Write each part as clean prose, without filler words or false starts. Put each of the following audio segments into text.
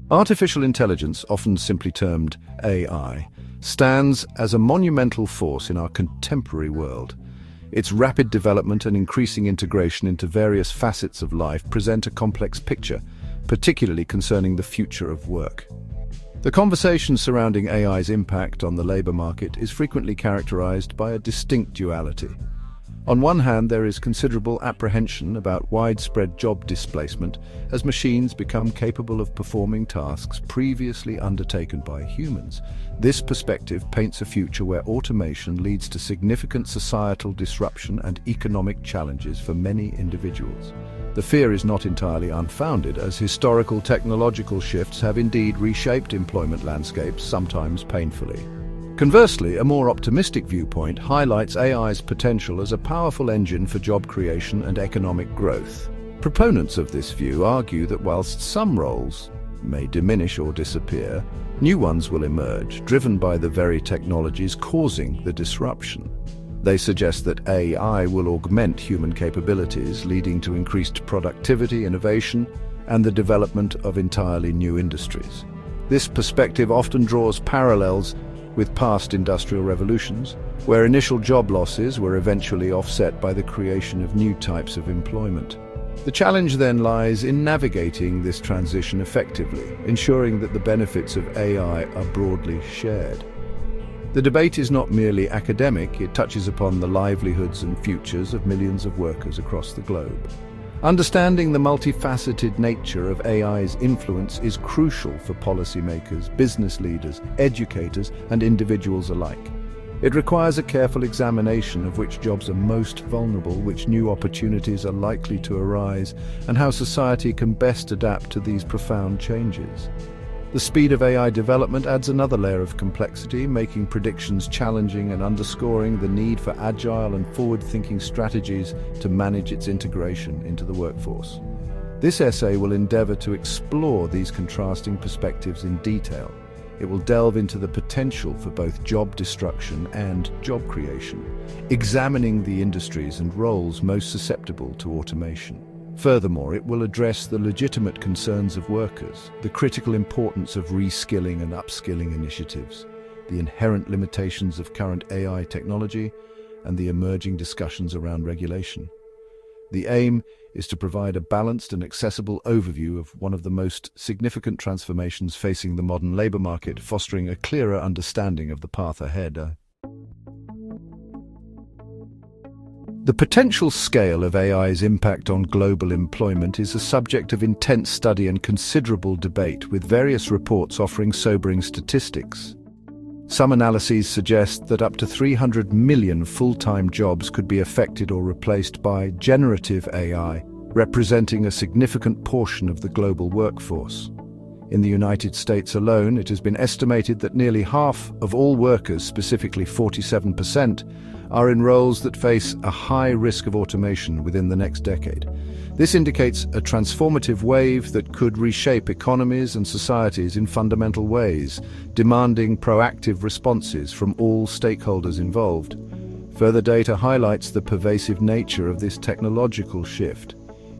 Artificial intelligence, often simply termed AI, stands as a monumental force in our contemporary world. Its rapid development and increasing integration into various facets of life present a complex picture, particularly concerning the future of work. The conversation surrounding AI's impact on the labor market is frequently characterized by a distinct duality. On one hand, there is considerable apprehension about widespread job displacement as machines become capable of performing tasks previously undertaken by humans. This perspective paints a future where automation leads to significant societal disruption and economic challenges for many individuals. The fear is not entirely unfounded, as historical technological shifts have indeed reshaped employment landscapes, sometimes painfully. Conversely, a more optimistic viewpoint highlights AI's potential as a powerful engine for job creation and economic growth. Proponents of this view argue that whilst some roles may diminish or disappear, new ones will emerge, driven by the very technologies causing the disruption. They suggest that AI will augment human capabilities, leading to increased productivity, innovation, and the development of entirely new industries. This perspective often draws parallels with past industrial revolutions, where initial job losses were eventually offset by the creation of new types of employment. The challenge then lies in navigating this transition effectively, ensuring that the benefits of AI are broadly shared. The debate is not merely academic, it touches upon the livelihoods and futures of millions of workers across the globe. Understanding the multifaceted nature of AI's influence is crucial for policymakers, business leaders, educators, and individuals alike. It requires a careful examination of which jobs are most vulnerable, which new opportunities are likely to arise, and how society can best adapt to these profound changes. The speed of AI development adds another layer of complexity, making predictions challenging and underscoring the need for agile and forward-thinking strategies to manage its integration into the workforce. This essay will endeavor to explore these contrasting perspectives in detail. It will delve into the potential for both job destruction and job creation, examining the industries and roles most susceptible to automation. Furthermore, it will address the legitimate concerns of workers, the critical importance of reskilling and upskilling initiatives, the inherent limitations of current AI technology, and the emerging discussions around regulation. The aim is to provide a balanced and accessible overview of one of the most significant transformations facing the modern labor market, fostering a clearer understanding of the path ahead. The potential scale of AI's impact on global employment is a subject of intense study and considerable debate, with various reports offering sobering statistics. Some analyses suggest that up to 300 million full-time jobs could be affected or replaced by generative AI, representing a significant portion of the global workforce. In the United States alone, it has been estimated that nearly half of all workers, specifically 47%, are in roles that face a high risk of automation within the next decade. This indicates a transformative wave that could reshape economies and societies in fundamental ways, demanding proactive responses from all stakeholders involved. Further data highlights the pervasive nature of this technological shift.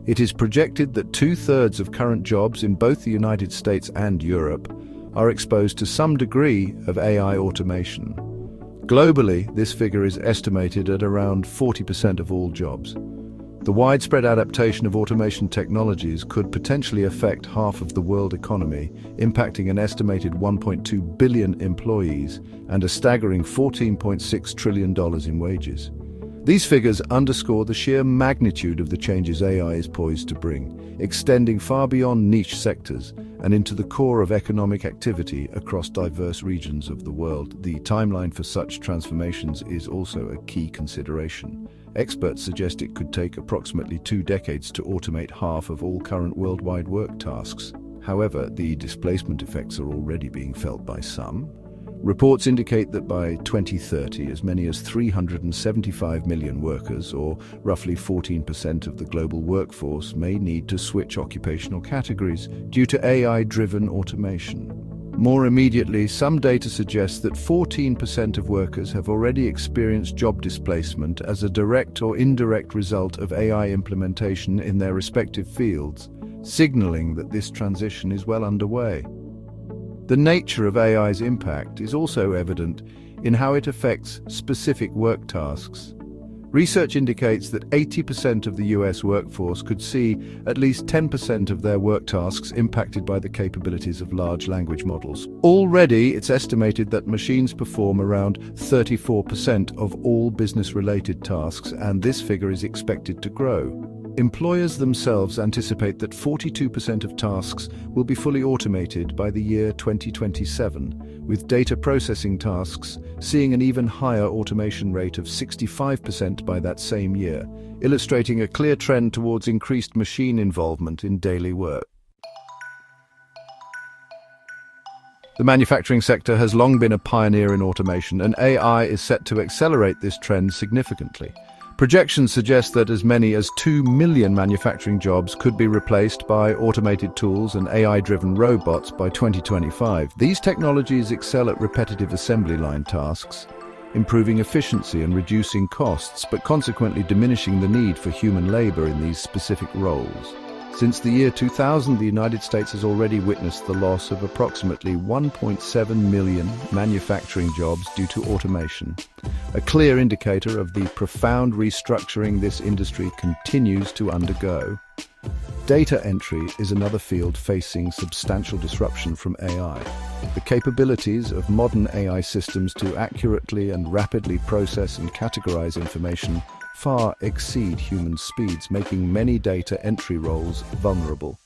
It is projected that 2/3 of current jobs in both the United States and Europe are exposed to some degree of AI automation. Globally, this figure is estimated at around 40% of all jobs. The widespread adaptation of automation technologies could potentially affect half of the world economy, impacting an estimated 1.2 billion employees and a staggering $14.6 trillion in wages. These figures underscore the sheer magnitude of the changes AI is poised to bring, extending far beyond niche sectors and into the core of economic activity across diverse regions of the world. The timeline for such transformations is also a key consideration. Experts suggest it could take approximately 2 decades to automate half of all current worldwide work tasks. However, the displacement effects are already being felt by some. Reports indicate that by 2030, as many as 375 million workers, or roughly 14% of the global workforce, may need to switch occupational categories due to AI-driven automation. More immediately, some data suggests that 14% of workers have already experienced job displacement as a direct or indirect result of AI implementation in their respective fields, signaling that this transition is well underway. The nature of AI's impact is also evident in how it affects specific work tasks. Research indicates that 80% of the US workforce could see at least 10% of their work tasks impacted by the capabilities of large language models. Already, it's estimated that machines perform around 34% of all business-related tasks, and this figure is expected to grow. Employers themselves anticipate that 42% of tasks will be fully automated by the year 2027, with data processing tasks seeing an even higher automation rate of 65% by that same year, illustrating a clear trend towards increased machine involvement in daily work. The manufacturing sector has long been a pioneer in automation, and AI is set to accelerate this trend significantly. Projections suggest that as many as 2 million manufacturing jobs could be replaced by automated tools and AI-driven robots by 2025. These technologies excel at repetitive assembly line tasks, improving efficiency and reducing costs, but consequently diminishing the need for human labor in these specific roles. Since the year 2000, the United States has already witnessed the loss of approximately 1.7 million manufacturing jobs due to automation, a clear indicator of the profound restructuring this industry continues to undergo. Data entry is another field facing substantial disruption from AI. The capabilities of modern AI systems to accurately and rapidly process and categorize information far exceed human speeds, making many data entry roles vulnerable.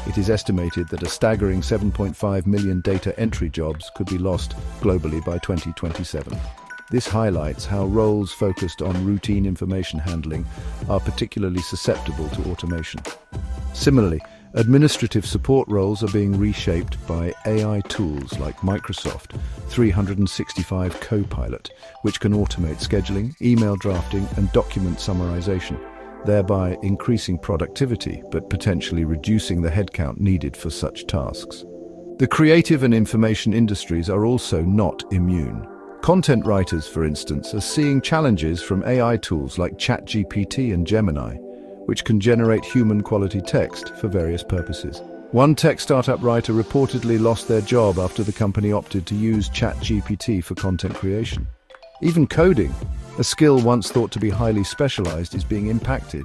It is estimated that a staggering 7.5 million data entry jobs could be lost globally by 2027. This highlights how roles focused on routine information handling are particularly susceptible to automation. Similarly, administrative support roles are being reshaped by AI tools like Microsoft 365 Copilot, which can automate scheduling, email drafting, and document summarization, thereby increasing productivity but potentially reducing the headcount needed for such tasks. The creative and information industries are also not immune. Content writers, for instance, are seeing challenges from AI tools like ChatGPT and Gemini, which can generate human-quality text for various purposes. One tech startup writer reportedly lost their job after the company opted to use ChatGPT for content creation. Even coding, a skill once thought to be highly specialized, is being impacted,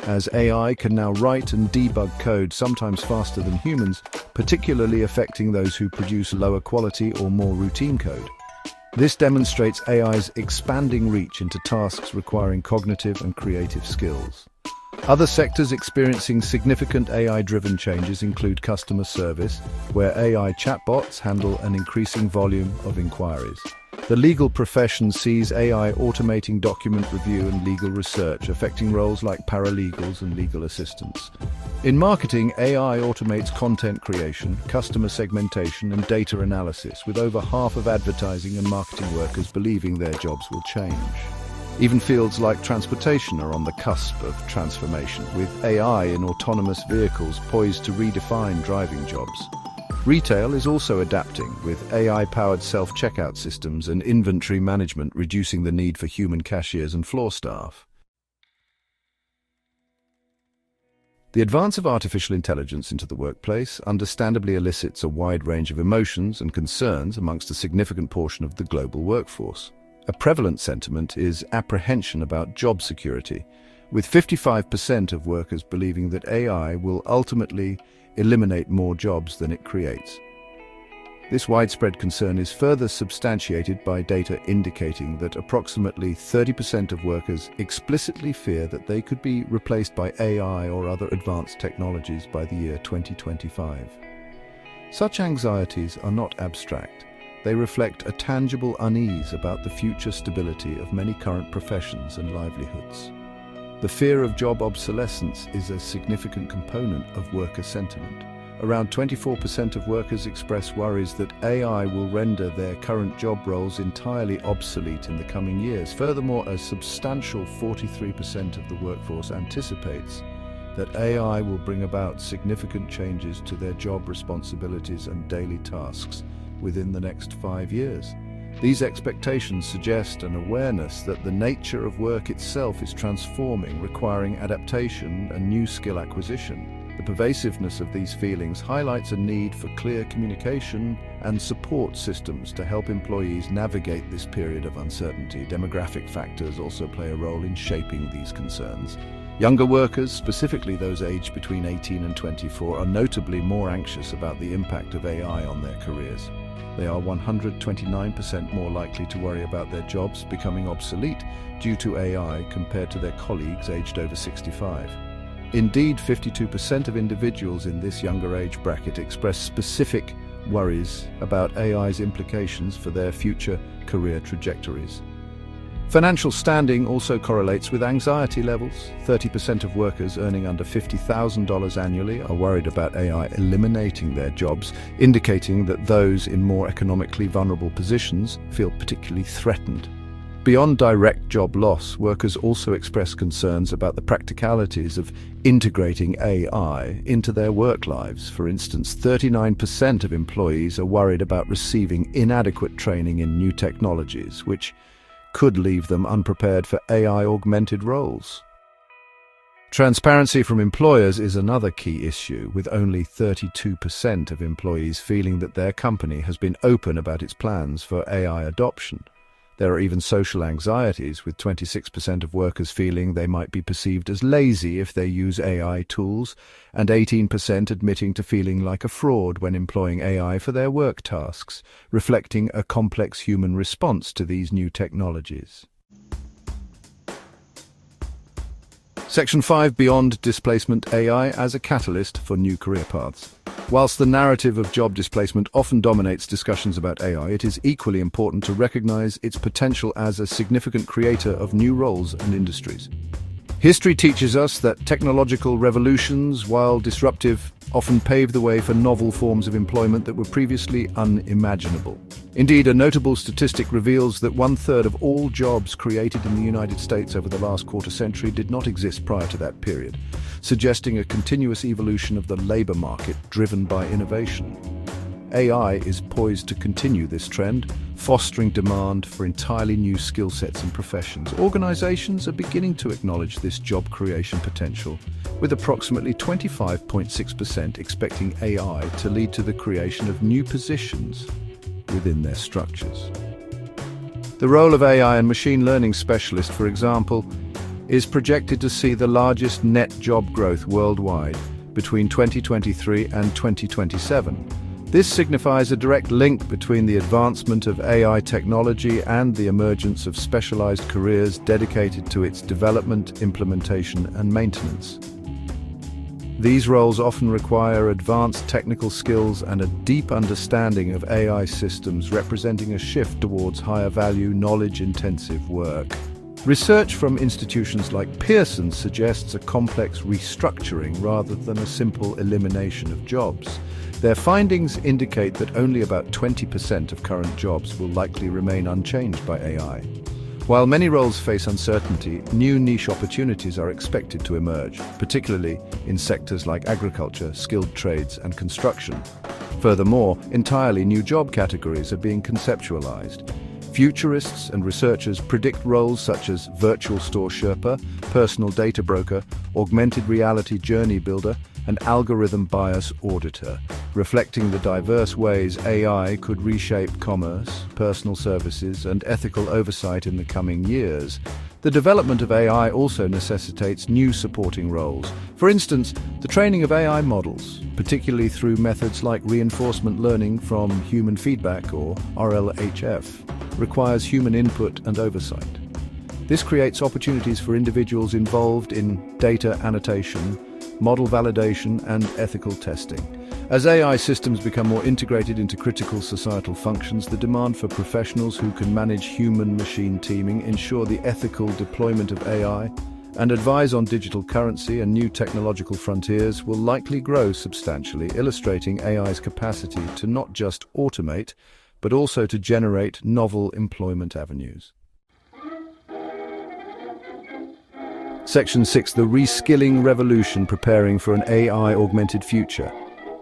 as AI can now write and debug code sometimes faster than humans, particularly affecting those who produce lower quality or more routine code. This demonstrates AI's expanding reach into tasks requiring cognitive and creative skills. Other sectors experiencing significant AI-driven changes include customer service, where AI chatbots handle an increasing volume of inquiries. The legal profession sees AI automating document review and legal research, affecting roles like paralegals and legal assistants. In marketing, AI automates content creation, customer segmentation, and data analysis, with over half of advertising and marketing workers believing their jobs will change. Even fields like transportation are on the cusp of transformation, with AI in autonomous vehicles poised to redefine driving jobs. Retail is also adapting, with AI-powered self-checkout systems and inventory management reducing the need for human cashiers and floor staff. The advance of artificial intelligence into the workplace understandably elicits a wide range of emotions and concerns amongst a significant portion of the global workforce. A prevalent sentiment is apprehension about job security, with 55% of workers believing that AI will ultimately eliminate more jobs than it creates. This widespread concern is further substantiated by data indicating that approximately 30% of workers explicitly fear that they could be replaced by AI or other advanced technologies by the year 2025. Such anxieties are not abstract. They reflect a tangible unease about the future stability of many current professions and livelihoods. The fear of job obsolescence is a significant component of worker sentiment. Around 24% of workers express worries that AI will render their current job roles entirely obsolete in the coming years. Furthermore, a substantial 43% of the workforce anticipates that AI will bring about significant changes to their job responsibilities and daily tasks within the next 5 years. These expectations suggest an awareness that the nature of work itself is transforming, requiring adaptation and new skill acquisition. The pervasiveness of these feelings highlights a need for clear communication and support systems to help employees navigate this period of uncertainty. Demographic factors also play a role in shaping these concerns. Younger workers, specifically those aged between 18 and 24, are notably more anxious about the impact of AI on their careers. They are 129% more likely to worry about their jobs becoming obsolete due to AI compared to their colleagues aged over 65. Indeed, 52% of individuals in this younger age bracket express specific worries about AI's implications for their future career trajectories. Financial standing also correlates with anxiety levels. 30% of workers earning under $50,000 annually are worried about AI eliminating their jobs, indicating that those in more economically vulnerable positions feel particularly threatened. Beyond direct job loss, workers also express concerns about the practicalities of integrating AI into their work lives. For instance, 39% of employees are worried about receiving inadequate training in new technologies, which could leave them unprepared for AI-augmented roles. Transparency from employers is another key issue, with only 32% of employees feeling that their company has been open about its plans for AI adoption. There are even social anxieties, with 26% of workers feeling they might be perceived as lazy if they use AI tools, and 18% admitting to feeling like a fraud when employing AI for their work tasks, reflecting a complex human response to these new technologies. Section 5. Beyond displacement: AI as a catalyst for new career paths. Whilst the narrative of job displacement often dominates discussions about AI, it is equally important to recognize its potential as a significant creator of new roles and industries. History teaches us that technological revolutions, while disruptive, often pave the way for novel forms of employment that were previously unimaginable. Indeed, a notable statistic reveals that 1/3 of all jobs created in the United States over the last quarter century did not exist prior to that period, suggesting a continuous evolution of the labor market driven by innovation. AI is poised to continue this trend, fostering demand for entirely new skill sets and professions. Organizations are beginning to acknowledge this job creation potential, with approximately 25.6% expecting AI to lead to the creation of new positions within their structures. The role of AI and machine learning specialists, for example, is projected to see the largest net job growth worldwide between 2023 and 2027. This signifies a direct link between the advancement of AI technology and the emergence of specialized careers dedicated to its development, implementation, and maintenance. These roles often require advanced technical skills and a deep understanding of AI systems, representing a shift towards higher-value, knowledge-intensive work. Research from institutions like Pearson suggests a complex restructuring rather than a simple elimination of jobs. Their findings indicate that only about 20% of current jobs will likely remain unchanged by AI. While many roles face uncertainty, new niche opportunities are expected to emerge, particularly in sectors like agriculture, skilled trades, and construction. Furthermore, entirely new job categories are being conceptualized. Futurists and researchers predict roles such as virtual store Sherpa, personal data broker, augmented reality journey builder, and algorithm bias auditor, reflecting the diverse ways AI could reshape commerce, personal services, and ethical oversight in the coming years. The development of AI also necessitates new supporting roles. For instance, the training of AI models, particularly through methods like reinforcement learning from human feedback, or RLHF, requires human input and oversight. This creates opportunities for individuals involved in data annotation, model validation, and ethical testing. As AI systems become more integrated into critical societal functions, the demand for professionals who can manage human-machine teaming, ensure the ethical deployment of AI, and advise on digital currency and new technological frontiers will likely grow substantially, illustrating AI's capacity to not just automate, but also to generate novel employment avenues. Section 6. The Reskilling Revolution: Preparing for an AI-Augmented Future.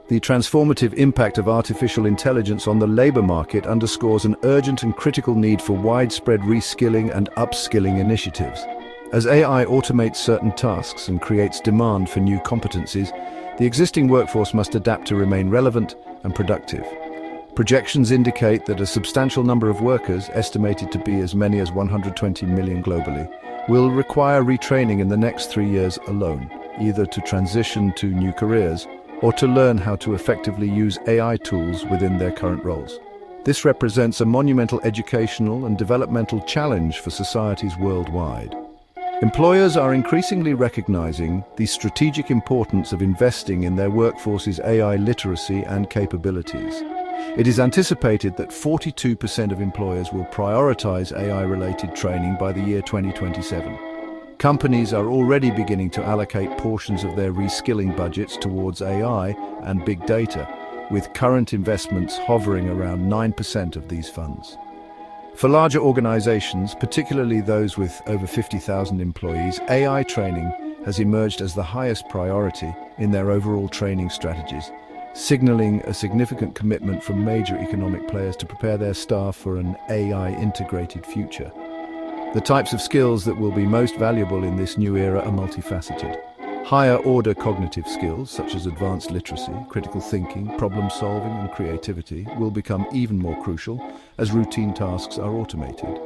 The transformative impact of artificial intelligence on the labor market underscores an urgent and critical need for widespread reskilling and upskilling initiatives. As AI automates certain tasks and creates demand for new competencies, The existing workforce must adapt to remain relevant and productive. Projections indicate that a substantial number of workers, estimated to be as many as 120 million globally, will require retraining in the next 3 years alone, either to transition to new careers or to learn how to effectively use AI tools within their current roles. This represents a monumental educational and developmental challenge for societies worldwide. Employers are increasingly recognizing the strategic importance of investing in their workforce's AI literacy and capabilities. It is anticipated that 42% of employers will prioritize AI-related training by the year 2027. Companies are already beginning to allocate portions of their reskilling budgets towards AI and big data, with current investments hovering around 9% of these funds. For larger organizations, particularly those with over 50,000 employees, AI training has emerged as the highest priority in their overall training strategies, signaling a significant commitment from major economic players to prepare their staff for an AI-integrated future. The types of skills that will be most valuable in this new era are multifaceted. Higher-order cognitive skills, such as advanced literacy, critical thinking, problem-solving, and creativity, will become even more crucial as routine tasks are automated.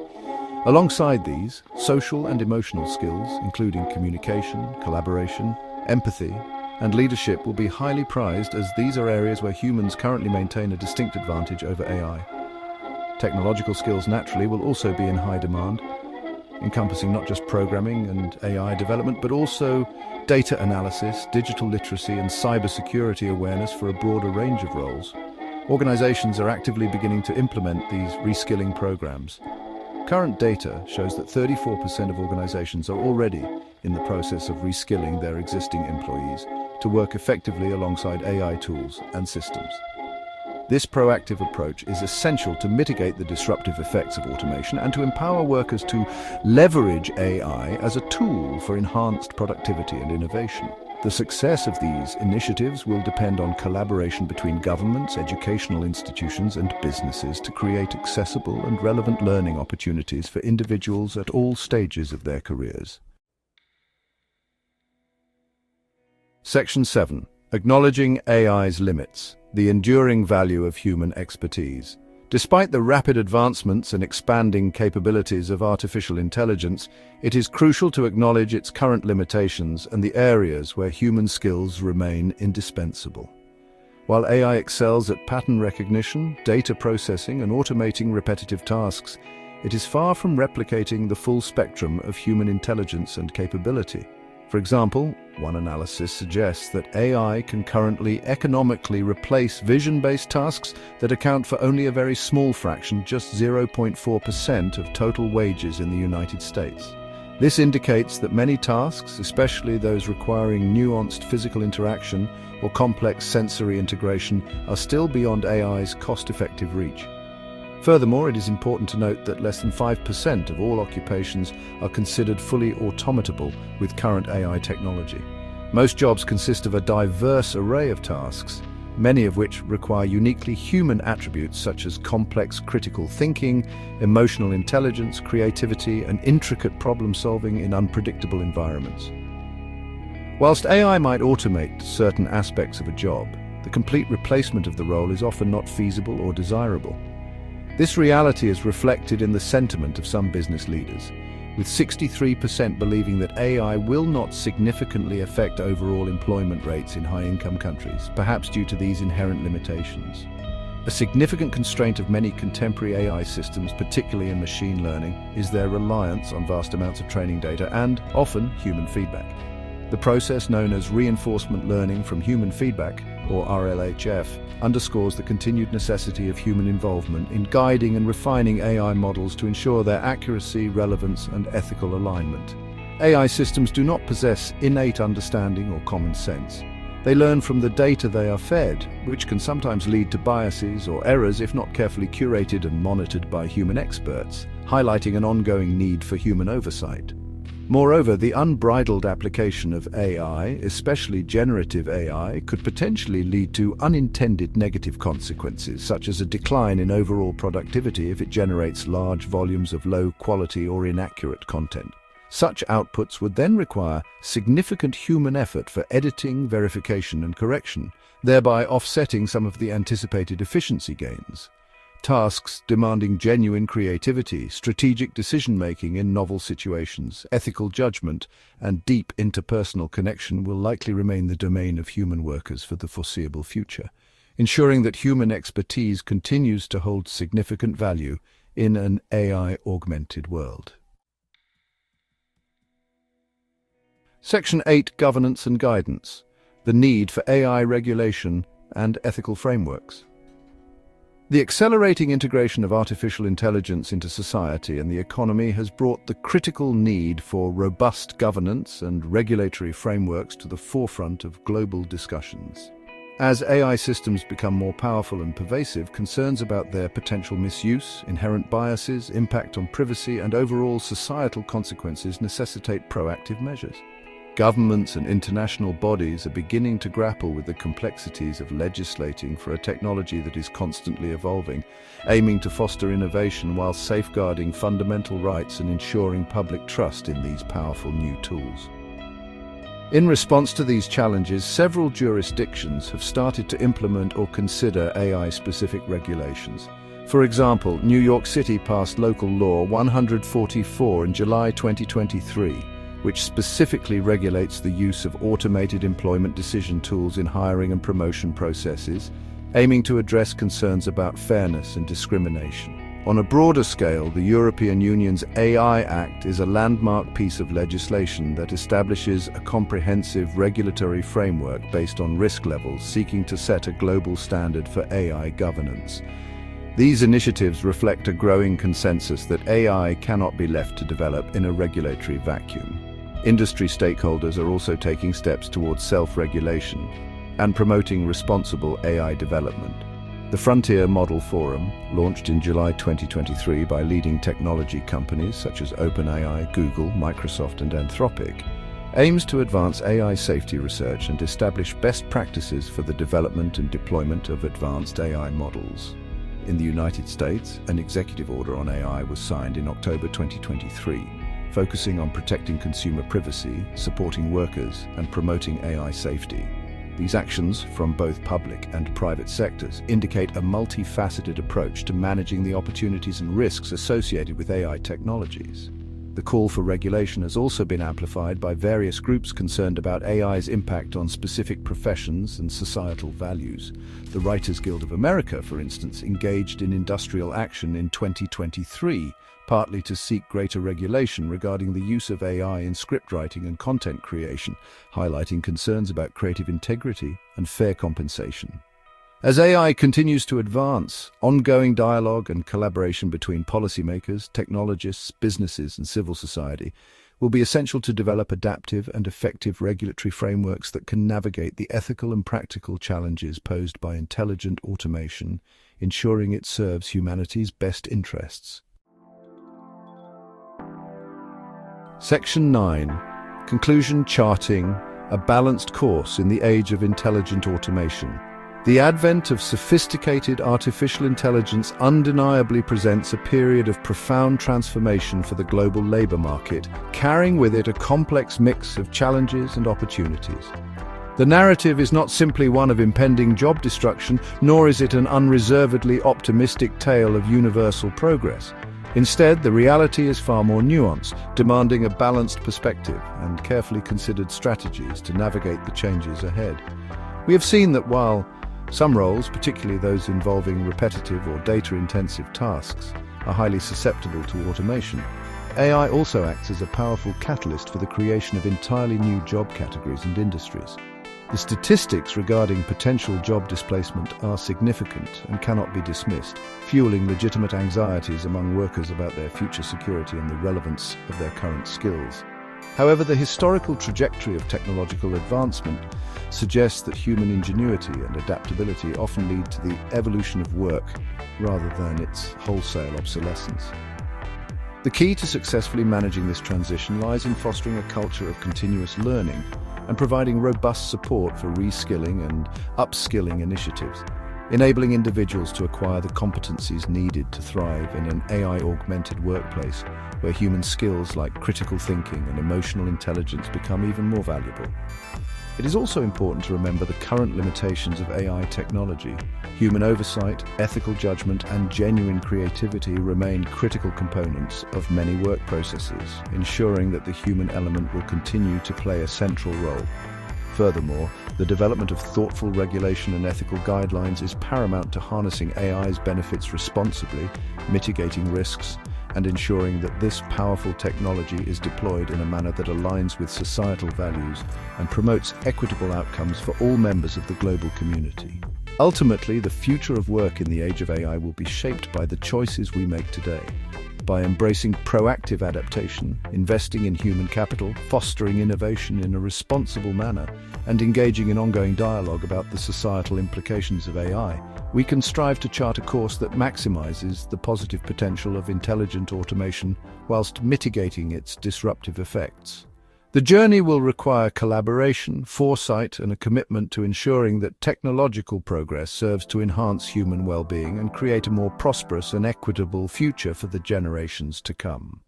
Alongside these, social and emotional skills, including communication, collaboration, empathy, and leadership, will be highly prized, as these are areas where humans currently maintain a distinct advantage over AI. Technological skills naturally will also be in high demand, encompassing not just programming and AI development, but also data analysis, digital literacy, and cybersecurity awareness for a broader range of roles. Organizations are actively beginning to implement these reskilling programs. Current data shows that 34% of organizations are already in the process of reskilling their existing employees to work effectively alongside AI tools and systems. This proactive approach is essential to mitigate the disruptive effects of automation and to empower workers to leverage AI as a tool for enhanced productivity and innovation. The success of these initiatives will depend on collaboration between governments, educational institutions, and businesses to create accessible and relevant learning opportunities for individuals at all stages of their careers. Section 7. Acknowledging AI's limits, the enduring value of human expertise. Despite the rapid advancements and expanding capabilities of artificial intelligence, it is crucial to acknowledge its current limitations and the areas where human skills remain indispensable. While AI excels at pattern recognition, data processing, and automating repetitive tasks, it is far from replicating the full spectrum of human intelligence and capability. For example, one analysis suggests that AI can currently economically replace vision-based tasks that account for only a very small fraction, just 0.4% of total wages in the United States. This indicates that many tasks, especially those requiring nuanced physical interaction or complex sensory integration, are still beyond AI's cost-effective reach. Furthermore, it is important to note that less than 5% of all occupations are considered fully automatable with current AI technology. Most jobs consist of a diverse array of tasks, many of which require uniquely human attributes such as complex critical thinking, emotional intelligence, creativity, and intricate problem-solving in unpredictable environments. Whilst AI might automate certain aspects of a job, the complete replacement of the role is often not feasible or desirable. This reality is reflected in the sentiment of some business leaders, with 63% believing that AI will not significantly affect overall employment rates in high-income countries, perhaps due to these inherent limitations. A significant constraint of many contemporary AI systems, particularly in machine learning, is their reliance on vast amounts of training data and, often, human feedback. The process known as reinforcement learning from human feedback, or RLHF, underscores the continued necessity of human involvement in guiding and refining AI models to ensure their accuracy, relevance, and ethical alignment. AI systems do not possess innate understanding or common sense. They learn from the data they are fed, which can sometimes lead to biases or errors if not carefully curated and monitored by human experts, highlighting an ongoing need for human oversight. Moreover, the unbridled application of AI, especially generative AI, could potentially lead to unintended negative consequences, such as a decline in overall productivity if it generates large volumes of low-quality or inaccurate content. Such outputs would then require significant human effort for editing, verification, and correction, thereby offsetting some of the anticipated efficiency gains. Tasks demanding genuine creativity, strategic decision-making in novel situations, ethical judgment, and deep interpersonal connection will likely remain the domain of human workers for the foreseeable future, ensuring that human expertise continues to hold significant value in an AI-augmented world. Section 8. Governance and Guidance. The need for AI regulation and ethical frameworks. The accelerating integration of artificial intelligence into society and the economy has brought the critical need for robust governance and regulatory frameworks to the forefront of global discussions. As AI systems become more powerful and pervasive, concerns about their potential misuse, inherent biases, impact on privacy, and overall societal consequences necessitate proactive measures. Governments and international bodies are beginning to grapple with the complexities of legislating for a technology that is constantly evolving, aiming to foster innovation while safeguarding fundamental rights and ensuring public trust in these powerful new tools. In response to these challenges, several jurisdictions have started to implement or consider AI-specific regulations. For example, New York City passed Local Law 144 in July 2023, which specifically regulates the use of automated employment decision tools in hiring and promotion processes, aiming to address concerns about fairness and discrimination. On a broader scale, the European Union's AI Act is a landmark piece of legislation that establishes a comprehensive regulatory framework based on risk levels, seeking to set a global standard for AI governance. These initiatives reflect a growing consensus that AI cannot be left to develop in a regulatory vacuum. Industry stakeholders are also taking steps towards self-regulation and promoting responsible AI development. The Frontier Model Forum, launched in July 2023 by leading technology companies such as OpenAI, Google, Microsoft, and Anthropic, aims to advance AI safety research and establish best practices for the development and deployment of advanced AI models. In the United States, an executive order on AI was signed in October 2023, focusing on protecting consumer privacy, supporting workers, and promoting AI safety. These actions, from both public and private sectors, indicate a multifaceted approach to managing the opportunities and risks associated with AI technologies. The call for regulation has also been amplified by various groups concerned about AI's impact on specific professions and societal values. The Writers Guild of America, for instance, engaged in industrial action in 2023, partly to seek greater regulation regarding the use of AI in scriptwriting and content creation, highlighting concerns about creative integrity and fair compensation. As AI continues to advance, ongoing dialogue and collaboration between policymakers, technologists, businesses, and civil society will be essential to develop adaptive and effective regulatory frameworks that can navigate the ethical and practical challenges posed by intelligent automation, ensuring it serves humanity's best interests. Section 9. Conclusion: Charting a balanced course in the age of intelligent automation. The advent of sophisticated artificial intelligence undeniably presents a period of profound transformation for the global labor market, carrying with it a complex mix of challenges and opportunities. The narrative is not simply one of impending job destruction, nor is it an unreservedly optimistic tale of universal progress. Instead, the reality is far more nuanced, demanding a balanced perspective and carefully considered strategies to navigate the changes ahead. We have seen that while some roles, particularly those involving repetitive or data-intensive tasks, are highly susceptible to automation, AI also acts as a powerful catalyst for the creation of entirely new job categories and industries. The statistics regarding potential job displacement are significant and cannot be dismissed, fueling legitimate anxieties among workers about their future security and the relevance of their current skills. However, the historical trajectory of technological advancement suggests that human ingenuity and adaptability often lead to the evolution of work rather than its wholesale obsolescence. The key to successfully managing this transition lies in fostering a culture of continuous learning and providing robust support for reskilling and upskilling initiatives. enabling individuals to acquire the competencies needed to thrive in an AI-augmented workplace where human skills like critical thinking and emotional intelligence become even more valuable. It is also important to remember the current limitations of AI technology. Human oversight, ethical judgment, and genuine creativity remain critical components of many work processes, ensuring that the human element will continue to play a central role. Furthermore, the development of thoughtful regulation and ethical guidelines is paramount to harnessing AI's benefits responsibly, mitigating risks, and ensuring that this powerful technology is deployed in a manner that aligns with societal values and promotes equitable outcomes for all members of the global community. Ultimately, the future of work in the age of AI will be shaped by the choices we make today. By embracing proactive adaptation, investing in human capital, fostering innovation in a responsible manner, and engaging in ongoing dialogue about the societal implications of AI, we can strive to chart a course that maximizes the positive potential of intelligent automation whilst mitigating its disruptive effects. The journey will require collaboration, foresight, and a commitment to ensuring that technological progress serves to enhance human well-being and create a more prosperous and equitable future for the generations to come.